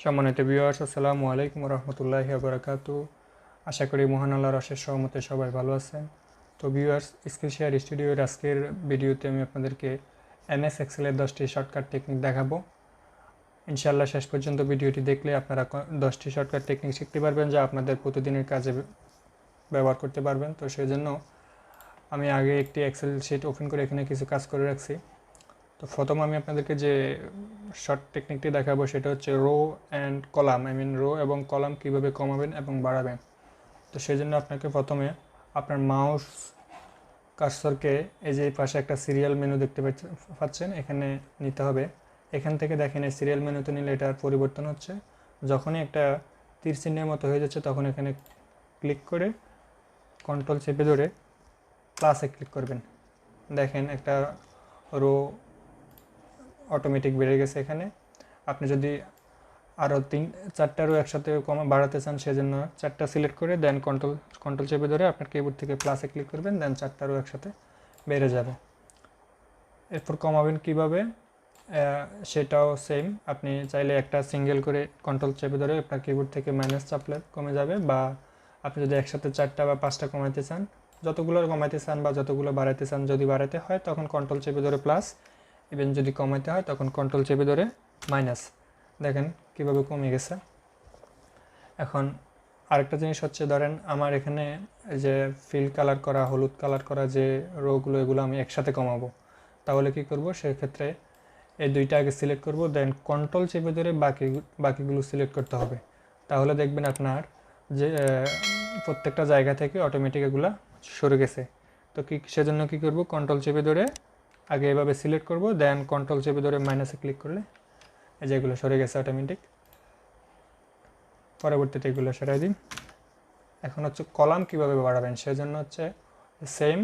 সম্মানিত ভিউয়ার্স, আসসালামু আলাইকুম রহমতুল্লাহি ওয়া বারাকাতুহু। আশা করি মহান আল্লাহর অশেষ রহমতে সবাই ভালো আছেন। তো ভিউয়ার্স, স্ক্রিনশেয়ার স্টুডিওর আজকের ভিডিওতে আমি আপনাদেরকে এমএস এক্সেলের 10টি শর্টকাট টেকনিক দেখাবো। ইনশাআল্লাহ শেষ পর্যন্ত ভিডিওটি দেখলে আপনারা 10টি শর্টকাট টেকনিক শিখতে পারবেন, যা আপনাদের প্রতিদিনের কাজে ব্যবহার করতে পারবেন। তো সেই জন্য আমি আগে একটি এক্সেল শিট ওপেন করে এখানে কিছু কাজ করে রাখছি। তো প্রথম আমি আপনাদেরকে যে শর্ট টেকনিকটি দেখাবো সেটা হচ্ছে রো অ্যান্ড কলাম, রো এবং কলাম কিভাবে কমাবেন এবং বাড়াবেন। তো সেই জন্য আপনাকে প্রথমে আপনার মাউস কার্সরকে এই যে পাশে একটা সিরিয়াল মেনু দেখতে পাচ্ছেন, এখানে নিতে হবে। এখান থেকে দেখেন এই সিরিয়াল মেনুতে নিলে এটার পরিবর্তন হচ্ছে। যখনই একটা তীর চিহ্নের মতো হয়ে যাচ্ছে তখন এখানে ক্লিক করে কন্ট্রোল চেপে ধরে প্লাসে ক্লিক করবেন। দেখেন একটা রো অটোমেটিক বেড়ে গেছে। এখানে আপনি যদি আরও 4টা রো একসাথে বাড়াতে চান, সেজন্য 4টা সিলেক্ট করে দেন কন্ট্রোল চেপে ধরে আপনার কিবোর্ড থেকে প্লাসে ক্লিক করবেন, দেন 4টা রো একসাথে বেড়ে যাবে। এরপর কমাবেন কিভাবে সেটাও সেম। আপনি চাইলে একটা সিঙ্গেল করে কন্ট্রোল চেপে ধরে আপনার কিবোর্ড থেকে মাইনাস চাপলে কমে যাবে, বা আপনি যদি একসাথে 4টা বা 5টা কমাইতে চান, যতগুলো কমাইতে চান বা যতগুলো বাড়াইতে চান, যদি বাড়াতে হয় তখন কন্ট্রোল চেপে ধরে প্লাস, ইভেন যদি কমাইতে হয় তখন কন্ট্রোল চেপে ধরে মাইনাস। দেখেন কিভাবে কমে গেছে। এখন আরেকটা জিনিস হচ্ছে, ধরেন আমার এখানে যে ফিল কালার করা, হলুদ কালার করা যে রোগুলো, এগুলো আমি একসাথে কমাবো। তাহলে কি করব, সেক্ষেত্রে এই দুইটা আগে সিলেক্ট করব, দেন কন্ট্রোল চেপে ধরে বাকিগুলো সিলেক্ট করতে হবে। তাহলে দেখবেন আপনার যে প্রত্যেকটা জায়গা থেকে অটোমেটিক এগুলা সরে গেছে। তো সেজন্য কি করব, কন্ট্রোল চেপে ধরে আগে এভাবে সিলেক্ট করব, দেন কন্ট্রোল চেপে ধরে মাইনাসে ক্লিক করলে এই যে এগুলো সরে গেছে অটোমেটিক। পরবর্তীতে এগুলো সরাই দিন। এখন হচ্ছে কলাম কিভাবে বাড়াবেন, সেজন্য হচ্ছে সেম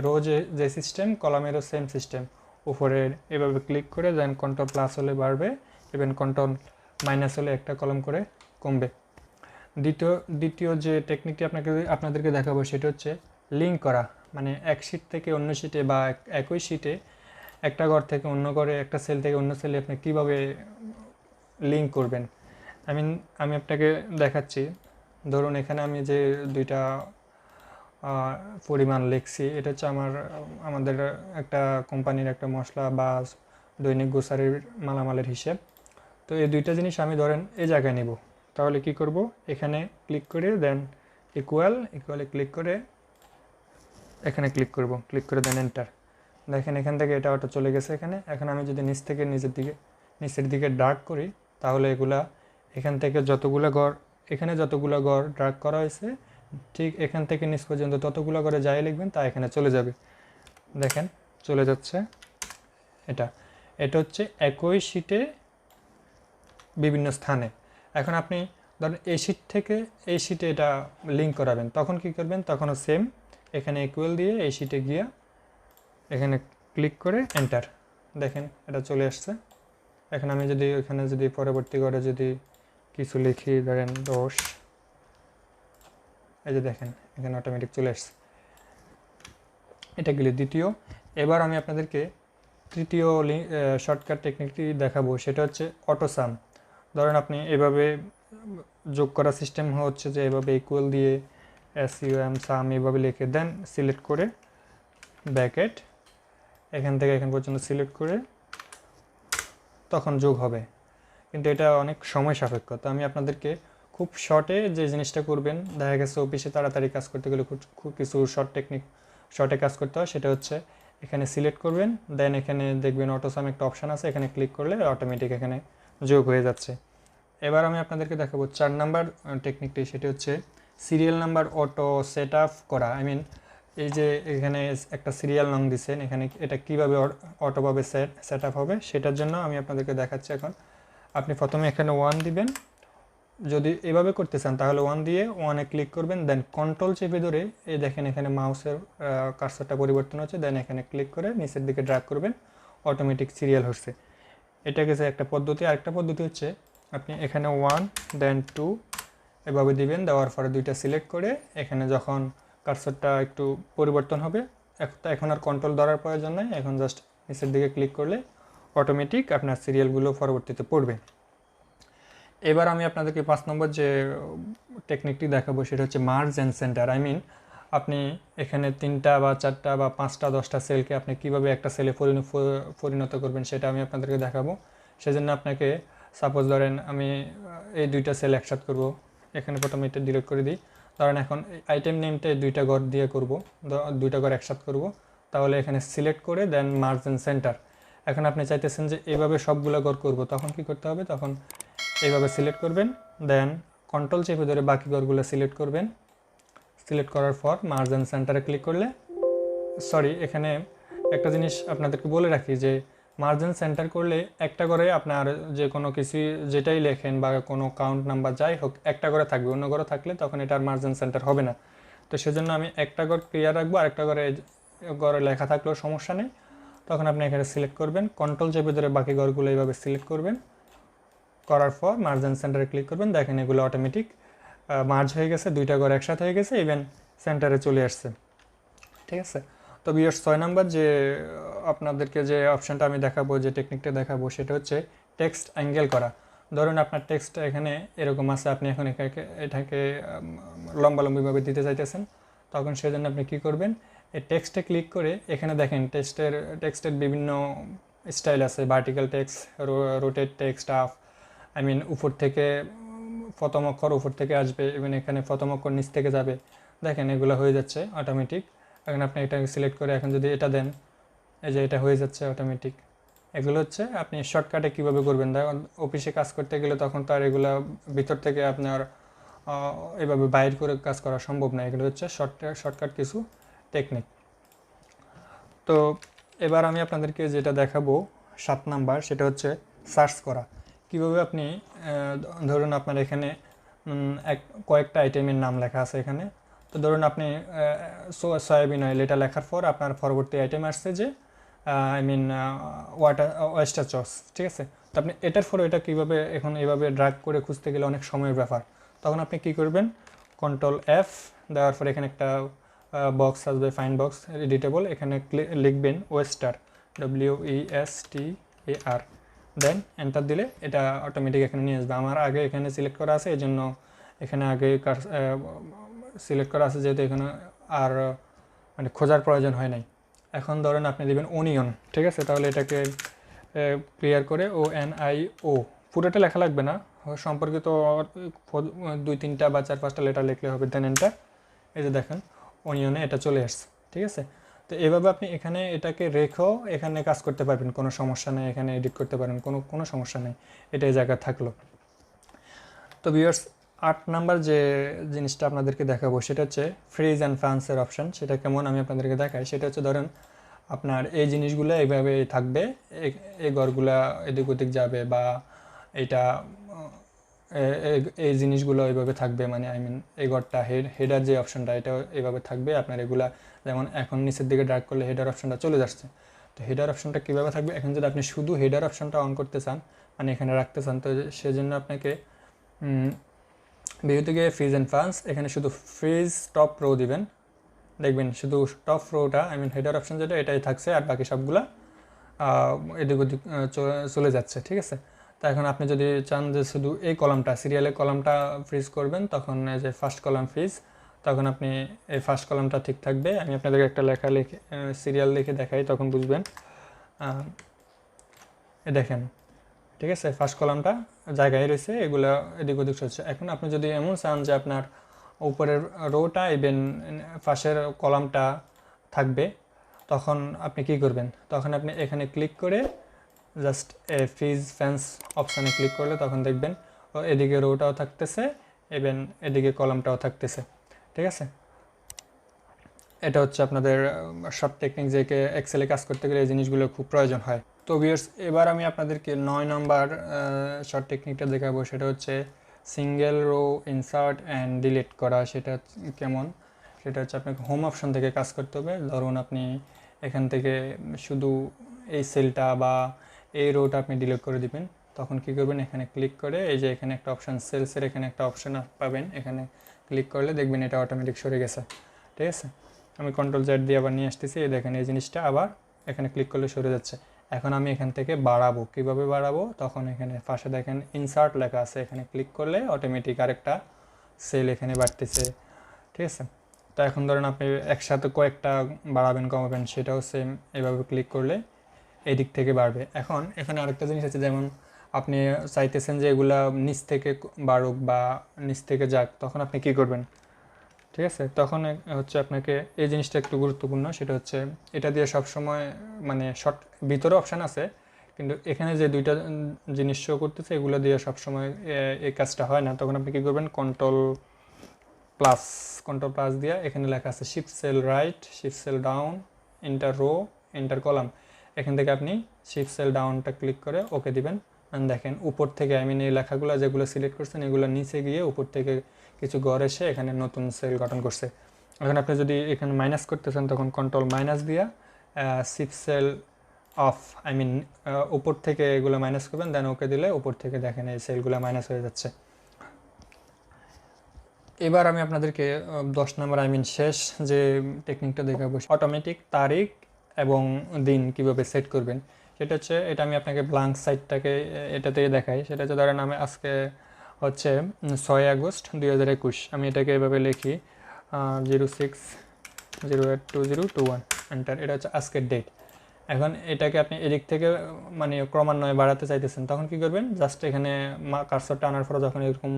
রো যে সিস্টেম, কলামেরও সেম সিস্টেম। উপরে এভাবে ক্লিক করে দেন কন্ট্রোল প্লাস হলে বাড়বে, ইভেন কন্ট্রোল মাইনাস হলে একটা কলাম করে কমবে। দ্বিতীয় যে টেকনিকটি আপনাদেরকে দেখাবো সেটা হচ্ছে লিঙ্ক করা, মানে এক শিট থেকে অন্য শিটে বা একই শিটে একটা ঘর থেকে অন্য ঘরে, একটা সেল থেকে অন্য সেলে আপনি কীভাবে লিঙ্ক করবেন। আমি আপনাকে দেখাচ্ছি। ধরুন এখানে আমি যে দুইটা পরিমাণ লিখছি, এটা হচ্ছে আমাদের একটা কোম্পানির একটা মশলা বা দৈনিক গ্রোসারির মালামালের হিসেব। তো এই দুইটা জিনিস আমি ধরেন এই জায়গায় নিব। তাহলে কি করব, এখানে ক্লিক করে দেন ইকুয়ালে ক্লিক করে এখানে ক্লিক করে দেন এন্টার। দেখেন এখান থেকে এটা অটো চলে গেছে এখানে। এখন আমি যদি নিচ থেকে নিচের দিকে ড্রাগ করি, তাহলে এগুলা এখান থেকে এখানে যতগুলো ঘর ড্রাগ করা হয়েছে, ঠিক এখান থেকে নিচ পর্যন্ত ততগুলো ঘরে যাই লিখবেন তা এখানে চলে যাবে। দেখেন চলে যাচ্ছে। এটা হচ্ছে একই শিটে বিভিন্ন স্থানে। এখন আপনি ধরেন এই শিট থেকে এই শিটে এটা লিঙ্ক করাবেন, তখন কি করবেন, তখনও সেম এখানে ইকুয়াল দিয়ে এই শিটে গিয়ে এখানে ক্লিক করে এন্টার। দেখেন এটা চলে আসছে। এখন আমি যদি পরবর্তী ঘরে যদি কিছু লিখি, ধরেন 10, এই যে দেখেন এখানে অটোমেটিক চলে আসছে। এটা গেলে দ্বিতীয়। এবার আমি আপনাদেরকে তৃতীয় শর্টকাট টেকনিকটি দেখাবো, সেটা হচ্ছে অটোসাম। ধরেন আপনি এভাবে যোগ করা সিস্টেম হচ্ছে যে এভাবে ইকুয়াল দিয়ে SUM সাম এভাবে লিখে দেন, সিলেক্ট করে ব্র্যাকেট এখান থেকে এখান পর্যন্ত সিলেক্ট করে তখন যোগ হবে, কিন্তু এটা অনেক সময় সাপেক্ষ। তো আমি আপনাদেরকে খুব শর্টে যে জিনিসটা করবেন, দেখা গেছে অফিসে তাড়াতাড়ি কাজ করতে গেলে খুব কিছু শর্টে কাজ করতে হয়, সেটা হচ্ছে এখানে সিলেক্ট করবেন, দেন এখানে দেখবেন অটোসাম একটা অপশান আছে, এখানে ক্লিক করলে অটোমেটিক এখানে যোগ হয়ে যাচ্ছে। এবার আমি আপনাদেরকে দেখাবো 4 নাম্বার টেকনিকটি, সেটা হচ্ছে serial number auto set up করা। এই যে এখানে একটা সিরিয়াল নং দিচ্ছেন, এখানে এটা কীভাবে অটোভাবে সেট আপ হবে সেটার জন্য আমি আপনাদেরকে দেখাচ্ছি। এখন আপনি প্রথমে এখানে 1 দিবেন, যদি এভাবে করতে চান তাহলে 1 দিয়ে 1-এ ক্লিক করবেন, দেন কন্ট্রোল চেপে ধরে এই দেখেন এখানে মাউসের কার্সরটা পরিবর্তন হচ্ছে, দেন এখানে ক্লিক করে নিচের দিকে ড্র্যাগ করবেন, অটোমেটিক সিরিয়াল হচ্ছে। এটা গেছে একটা পদ্ধতি। আরেকটা পদ্ধতি হচ্ছে আপনি এখানে 1 দেন 2 এভাবে দিবেন, দেওয়ার পরে দুইটা সিলেক্ট করে এখানে যখন কার্সরটা একটু পরিবর্তন হবে, এখন আর কন্ট্রোল ধরার প্রয়োজন নেই, এখন জাস্ট নিচের দিকে ক্লিক করলে অটোমেটিক আপনার সিরিয়ালগুলো পরবর্তীতে পড়বে। এবার আমি আপনাদেরকে 5 নম্বর যে টেকনিকটি দেখাবো সেটা হচ্ছে merge and centre. I mean আপনি এখানে 3টা বা 4টা বা 5টা 10টা সেলকে আপনি কীভাবে একটা সেলে পরিণত করবেন সেটা আমি আপনাদেরকে দেখাবো। সেজন্য আপনাকে সাপোজ ধরেন আমি এই 2টা সেল একসাথে করব, এখানে প্রথমে এটা ডিলিট করে দিই। ধরেন এখন আইটেম নেমটা এই 2টা ঘর দিয়ে করব, 2টা ঘর একসাথে করব। তাহলে এখানে সিলেক্ট করে দেন মার্জ অ্যান্ড সেন্টার। এখন আপনি চাইতেছেন যে এইভাবে সবগুলো ঘর করব, তখন কি করতে হবে? তখন এইভাবে সিলেক্ট করবেন, দেন কন্ট্রোল চেপে ধরে বাকি ঘরগুলো সিলেক্ট করবেন। সিলেক্ট করার পর মার্জ অ্যান্ড সেন্টারে ক্লিক করলে, সরি এখানে একটা জিনিস আপনাদেরকে বলে রাখি যে মার্জ অ্যান্ড সেন্টার করলে একটা করে আপনার যে কোনো কিছু যেটাই লেখেন বা কোনো কাউন্ট নাম্বার যাই হোক একটা করে থাকবে, অন্য ঘরে থাকলে তখন এটা আর মার্জ অ্যান্ড সেন্টার হবে না। তো সেজন্য আমি একটা ঘর ক্লিয়ার রাখবো, আরেকটা ঘরে লেখা থাকলেও সমস্যা নেই। তখন আপনি এখানে সিলেক্ট করবেন, কন্ট্রোল চেপে ধরে বাকি ঘরগুলো এইভাবে সিলেক্ট করবেন, করার পর মার্জ অ্যান্ড সেন্টারে ক্লিক করবেন। দেখেন এগুলো অটোমেটিক মার্জ হয়ে গেছে, 2টা ঘর একসাথে হয়ে গেছে, ইভেন সেন্টারে চলে আসছে। ঠিক আছে। তো ভিউয়ার্স 6 নাম্বার যে আপনাদেরকে যে অপশানটা আমি দেখাবো, যে টেকনিকটা দেখাবো সেটা হচ্ছে টেক্সট অ্যাঙ্গেল করা। ধরুন আপনার টেক্সটটা এখানে এরকম আছে, আপনি এখন এটাকে লম্বালম্বিভাবে দিতে চাইতেছেন, তখন সেজন্য আপনি কী করবেন? এই টেক্সটে ক্লিক করে এখানে দেখেন টেক্সটের বিভিন্ন স্টাইল আছে, vertical text, rotate text, up, I mean উপর থেকে প্রথম অক্ষর উপর থেকে আসবে, ইভেন এখানে প্রথম অক্ষর নিচ থেকে যাবে। দেখেন এগুলো হয়ে যাচ্ছে অটোমেটিক। এখন আপনি এটা সিলেক্ট করে এখন যদি এটা দেন, এই যে এটা হয়ে যাচ্ছে অটোমেটিক। এগুলো হচ্ছে আপনি শর্টকাটে কীভাবে করবেন। দেখুন অফিসে কাজ করতে গেলে তখন তো আর এগুলো ভিতর থেকে আপনার এভাবে বাইর করে কাজ করা সম্ভব না। এগুলো হচ্ছে শর্টকাট কিছু টেকনিক। তো এবার আমি আপনাদেরকে যেটা দেখাবো 7 নাম্বার, সেটা হচ্ছে সার্চ করা। কীভাবে আপনি ধরুন আপনার এখানে কয়েকটা আইটেমের নাম লেখা আছে এখানে। তো ধরুন আপনি সয়াবিন অয়েল এটা লেখার পর আপনার পরবর্তী আইটেম আসছে যে আই মিন ওয়েস্টার সস, ঠিক আছে। তো আপনি এটার পরে এটা কীভাবে এখন এইভাবে ড্র্যাগ করে খুঁজতে গেলে অনেক সময়ের ব্যাপার। তখন আপনি কী করবেন? কন্ট্রোল F দেওয়ার পরে এখানে একটা বক্স আসবে, ফাইন বক্স এডিটেবল, এখানে লিখবেন ওয়েস্টার, WESTAR, দেন এন্টার দিলে এটা অটোমেটিক এখানে নিয়ে আসবে। আমার আগে এখানে সিলেক্ট করা আছে, এই জন্য এখানে আগে সিলেক্ট করা আছে, যেহেতু এখানে আর মানে খোঁজার প্রয়োজন হয় নাই। এখন ধরেন আপনি দেবেন অনিয়ন, ঠিক আছে। তাহলে এটাকে ক্লিয়ার করে ONIO, পুরোটা লেখা লাগবে না, সম্পর্কিত 2-3টা বা 4-5টা লেটার লিখলে হবে, দেন এন্টার। এই যে দেখেন অনিয়নে এটা চলে আসছে, ঠিক আছে। তো এভাবে আপনি এখানে এটাকে রেখেও এখানে কাজ করতে পারবেন, কোনো সমস্যা নেই। এখানে এডিট করতে পারেন, কোনো সমস্যা নেই, এটা এই জায়গায় থাকলো। তো ভিউয়ার্স 8 নাম্বার যে জিনিসটা আপনাদেরকে দেখাবো সেটা হচ্ছে ফ্রিজ অ্যান্ড ফ্রান্সের অপশান। সেটা কেমন আমি আপনাদেরকে দেখাই। সেটা হচ্ছে ধরেন আপনার এই জিনিসগুলো এইভাবে থাকবে, এই ঘরগুলা এদিক ওদিক যাবে, বা এটা এই জিনিসগুলো এইভাবে থাকবে, মানে আই মিন এই ঘরটা হেডার যে অপশানটা এটা এইভাবে থাকবে আপনার। এগুলা যেমন এখন নিচের দিকে ড্র্যাগ করলে হেডার অপশানটা চলে যাচ্ছে। তো হেডার অপশানটা কীভাবে থাকবে? এখন যদি আপনি শুধু হেডার অপশানটা অন করতে চান, মানে এখানে রাখতে চান, তো সেজন্য আপনাকে ভিউ থেকে ফ্রিজ অ্যান্ড ফ্রান্স, এখানে শুধু ফ্রিজ টপ রো দিবেন। দেখবেন শুধু টপ রোটা আই মিন হেডার অপশান যেটা এটাই থাকছে, আর বাকি সবগুলা এদিক ওদিক চলে যাচ্ছে, ঠিক আছে। তো এখন আপনি যদি চান যে শুধু এই কলামটা, সিরিয়ালের কলামটা ফ্রিজ করবেন, তখন এই যে ফার্স্ট কলাম ফ্রিজ, তখন আপনি এই ফার্স্ট কলামটা ঠিক থাকবে। আমি আপনাদেরকে একটা লেখা লিখে সিরিয়াল লিখে দেখাই, তখন বুঝবেন। দেখেন, ঠিক আছে, ফার্স্ট কলামটা জায়গায় রয়েছে, এগুলো এদিক ওদিক চলছে। এখন আপনি যদি এমন চান যে আপনার উপরের রোটা ইভেন পাশের কলামটা থাকবে, তখন আপনি কি করবেন? তখন আপনি এখানে ক্লিক করে জাস্ট ফ্রিজ ফ্যান্স অপশানে ক্লিক করলে তখন দেখবেন এদিকে রোটাও থাকতেছে, ইভেন এদিকে কলামটাও থাকতেছে, ঠিক আছে। এটা হচ্ছে আপনাদের সব টেকনিক, যে এক্সেলে কাজ করতে গেলে এই জিনিসগুলো খুব প্রয়োজন হয়। তো ভিউয়ার্স এবার আমি আপনাদেরকে 9 নম্বর শর্ট টেকনিকটা দেখাবো। সেটা হচ্ছে single rho insert and delete করা। সেটা কেমন? সেটা হচ্ছে আপনাকে হোম অপশন থেকে কাজ করতে হবে। ধরুন আপনি এখান থেকে শুধু এই সেলটা বা এই রোটা আপনি ডিলিট করে দিবেন। তখন কি করবেন? এখানে ক্লিক করে এই যে এখানে একটা অপশান, সেলসের এখানে একটা অপশান পাবেন, এখানে ক্লিক করলে দেখবেন এটা অটোমেটিক সরে গেছে, ঠিক আছে। আমি কন্ট্রোল Z দিয়ে আবার নিয়ে আসতেছি, এই দেখেন এই জিনিসটা আবার এখানে ক্লিক করলে সরে যাচ্ছে। এখন আমি এখান থেকে বাড়াবো, কিভাবে বাড়াবো? তখন এখানে পাশে দেখেন ইনসার্ট লেখা আছে, এখানে ক্লিক করলে অটোমেটিক আরেকটা সেল এখানে বাড়তেছে, ঠিক আছে? তো এখন ধরেন আপনি একসাথে কয়েকটা বাড়াবেন কমাবেন, সেটাও সেম এভাবে ক্লিক করলে এই দিক থেকে বাড়বে। এখন এখানে আরেকটা জিনিস আছে, যেমন আপনি চাইতেছেন যে এগুলা নিচ থেকে বাড়ুক বা নিচ থেকে যাক, তখন আপনি কি করবেন? ঠিক আছে, তখন হচ্ছে আপনাকে এই জিনিসটা একটু গুরুত্বপূর্ণ, সেটা হচ্ছে এটা দিয়ে সবসময় মানে শর্ট ভিতরে অপশান আছে, কিন্তু এখানে যে দুইটা জিনিস শো করতেছে এগুলো দিয়ে সবসময় এই কাজটা হয় না। তখন আপনি কী করবেন? কন্ট্রোল প্লাস দিয়ে এখানে লেখা আছে shift cell right, shift cell down, enter row, enter column. এখান থেকে আপনি শিফট সেল ডাউনটা ক্লিক করে ওকে দিবেন। দেখেন উপর থেকে এই লেখাগুলো যেগুলো সিলেক্ট করছেন এগুলো নিচে গিয়ে উপর থেকে কিছু ঘর এসে এখানে নতুন সেল গঠন করছে। এখন আপনি যদি এখানে মাইনাস করতেছেন তখন কন্ট্রোল মাইনাস দিয়া শিফট সেল অফ উপর থেকে এগুলো মাইনাস করবেন, দেন ওকে দিলে উপর থেকে দেখেন এই সেলগুলো মাইনাস হয়ে যাচ্ছে। এবার আমি আপনাদেরকে 10 নম্বর শেষ যে টেকনিকটা দেখাবো, অটোমেটিক তারিখ এবং দিন কিভাবে সেট করবেন। সেটা হচ্ছে, এটা আমি আপনাকে ব্ল্যাঙ্ক সাইটটাকে এটাতেই দেখাই। সেটা হচ্ছে ধরেন আমি আজকে হচ্ছে 6 আগস্ট 2021, আমি এটাকে এভাবে লিখি 06082021 এন্টার। এটা হচ্ছে আজকের ডেট। এখন এটাকে আপনি এদিক থেকে মানে ক্রমান্বয়ে বাড়াতে চাইতেছেন, তখন কি করবেন? জাস্ট এখানে কার্সরটা আনার পরে যখন এরকম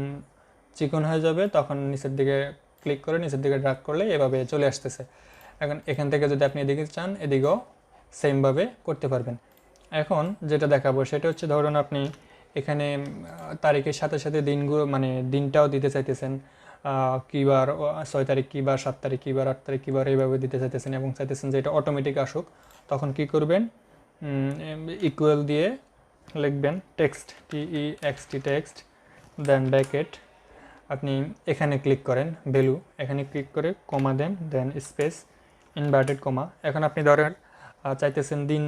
চিকন হয়ে যাবে তখন নিচের দিকে ক্লিক করে নিচের দিকে ড্র্যাগ করলে এভাবে চলে আসতেছে। এখন এখান থেকে যদি আপনি এদিকে চান এদিকেও সেমভাবে করতে পারবেন। এখন যেটা দেখাবো সেটা হচ্ছে, ধরুন আপনি এখানে তারিখের সাথে সাথে দিনগুলো মানে দিনটাও দিতে চাইতেছেন, কী বার 6 তারিখ, কী বার 7 তারিখ, কী বার 8 তারিখ, কী বার এইভাবে দিতে চাইতেছেন এবং চাইতেছেন যে এটা অটোমেটিক আসুক। তখন কি করবেন? ইকুয়াল দিয়ে লিখবেন টেক্সট, TEXT টেক্সট, দেন ব্র্যাকেট, আপনি এখানে ক্লিক করেন ভ্যালু, এখানে ক্লিক করে কমা দেন, দেন স্পেস ইনভার্টেড কমা। এখন আপনি ধরেন চাইতেছেন দিন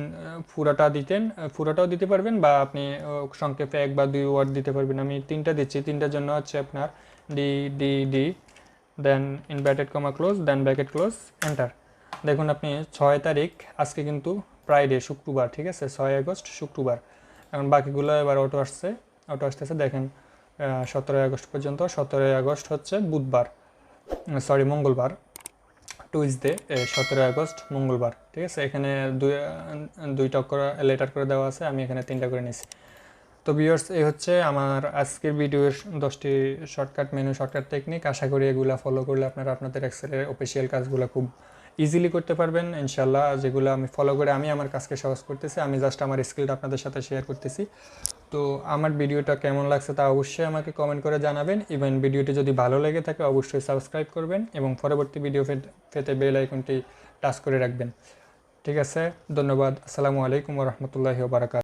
পুরোটাও দিতে পারবেন বা আপনি সংক্ষেপে 1 বা 2 ওয়ার্ড দিতে পারবেন। আমি 3টা দিচ্ছি, 3টার জন্য হচ্ছে আপনার ডি, দেন ইনভার্টেড কমা ক্লোজ, দেন ব্র্যাকেট ক্লোজ, এন্টার। দেখুন আপনি 6 তারিখ আজকে কিন্তু ফ্রাইডে, শুক্রবার, ঠিক আছে? 6 আগস্ট শুক্রবার। এখন বাকিগুলো এবার অটো আসতেছে দেখেন 17 আগস্ট পর্যন্ত। 17 আগস্ট হচ্ছে মঙ্গলবার, টুইসডে, 17 আগস্ট মঙ্গলবার, ঠিক আছে? এখানে দুইটা করে লেটার করে দেওয়া আছে, আমি এখানে 3টা করে নিয়েছি। তো ভিউয়ার্স, এই হচ্ছে আমার আজকের ভিডিওর 10টি শর্টকাট টেকনিক। আশা করি এগুলো ফলো করলে আপনারা আপনাদের এক্সেলের অফিসিয়াল কাজগুলো খুব ইজিলি করতে পারবেন ইনশাল্লাহ। যেগুলো আমি ফলো করে আমি আমার কাজকে সহজ করতেছি, আমি জাস্ট আমার স্কিলটা আপনাদের সাথে শেয়ার করতেছি। তো আমার ভিডিওটা কেমন লাগছে তা অবশ্যই আমাকে কমেন্ট করে জানাবেন। ইভেন ভিডিওটি যদি ভালো লেগে থাকে অবশ্যই সাবস্ক্রাইব করবেন এবং পরবর্তী ভিডিও পেতে বেল আইকনটি টাচ করে রাখবেন। ঠিক আছে, ধন্যবাদ। আসসালামু আলাইকুম ওয়া রাহমাতুল্লাহি ওয়া বারাকাতুহু।